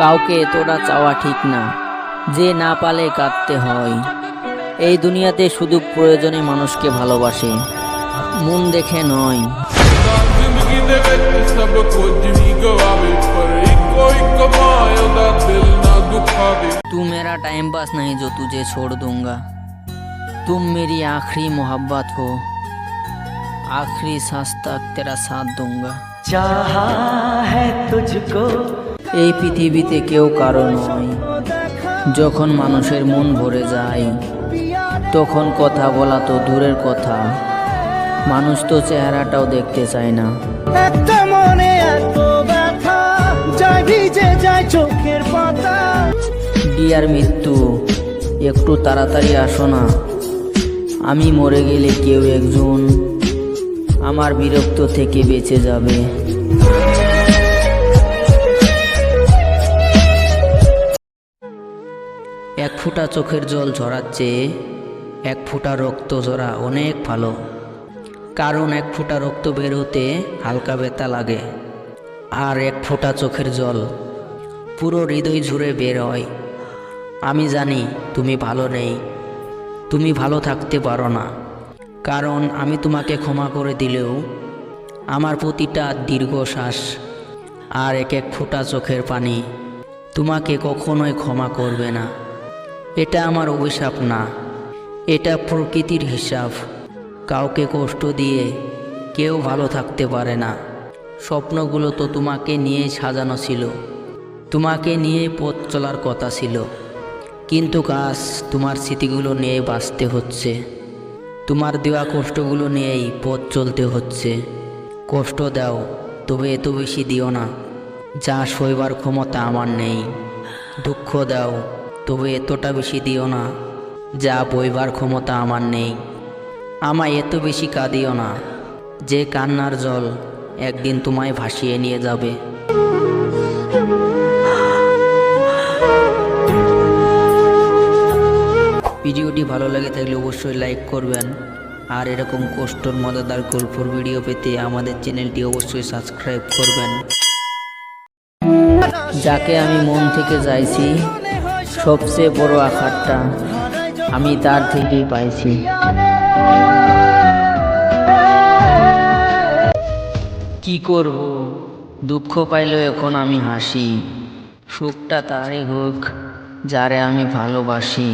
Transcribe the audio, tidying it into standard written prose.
কাউকে এতটা চাওয়া ঠিক না, যে না পালে কাঁদতে হয়। এই দুনিয়াতে শুধু প্রয়োজনে মানুষকে ভালোবাসে, মন দেখে নয়। ਜ਼ਿੰਦਗੀ ਦੇ ਵਿੱਚ ਸਭ ਕੁਝ ਹੀ ਗਵਾਵੇ ਪਰ ਇੱਕੋ ਇੱਕ ਮਾਂ ਉਹਦਾ ਦਿਲ ਨਾ ਦੁਖਾਵੇ। तू मेरा टाइम पास नहीं जो तुझे छोड़ दूंगा, तुम मेरी आखिरी मोहब्बत हो, आखिरी सांस तक तेरा साथ दूंगा। चाहा है तुझको এই পৃথিবীতে কেউ কারো নয়। যখন মানুষের মন ভরে যায় তখন কথা বলা তো দূরের কথা, মানুষ তো চেহারাটাও দেখতে চায় না। একটা মনে এত ব্যথা যায় ভিজে যায় চোখের পাতা। ডিয়ার মৃত্যু, একটু তাড়াতাড়ি আসো না। আমি মরে গেলে কেউ একজন আমার বিরক্ত থেকে বেঁচে যাবে। এক ফোঁটা চোখের জল ঝরার চেয়ে এক ফোঁটা রক্ত ঝরা অনেক ভালো, কারণ এক ফোঁটা রক্ত বের হতে হালকা ব্যথা লাগে, আর এক ফোঁটা চোখের জল পুরো হৃদয় জুড়ে বের হয়। আমি জানি তুমি ভালো নেই, তুমি ভালো থাকতে পারো না, কারণ আমি তোমাকে ক্ষমা করে দিলেও আমার প্রতিটা দীর্ঘশ্বাস আর এক এক ফোঁটা চোখের পানি তোমাকে কখনোই ক্ষমা করবে না। এটা আমার অভিশাপ না, এটা প্রকৃতির হিসাব। কাউকে কষ্ট দিয়ে কেউ ভালো থাকতে পারে না। স্বপ্নগুলো তো তোমাকে নিয়েই সাজানো ছিল, তোমাকে নিয়ে পথ চলার কথা ছিল, কিন্তু কাজ তোমার স্মৃতিগুলো নিয়ে বাঁচতে হচ্ছে, তোমার দেওয়া কষ্টগুলো নিয়েই পথ চলতে হচ্ছে। কষ্ট দাও, তবে এত বেশি দিও না যা সইবার ক্ষমতা আমার নেই। দুঃখ দাও, তবে এতটা বেশি দিও না যা বইবার ক্ষমতা আমার নেই। আমায় এত বেশি কাঁদিও না যে কান্নার জল একদিন তোমায় ভাসিয়ে নিয়ে যাবে। ভিডিওটি ভালো লাগে থাকলে অবশ্যই লাইক করবেন, আর এরকম কষ্টর মজাদার গল্পর ভিডিও পেতে আমাদের চ্যানেলটি অবশ্যই সাবস্ক্রাইব করবেন। যাকে আমি মন থেকে চাইছি, সবচেয়ে বড় আঘাতটা আমি তার থেকেই পাইছি। কি করব, দুঃখ পাইলেও এখন আমি হাসি, সুখটা তারই হোক যারে আমি ভালোবাসি।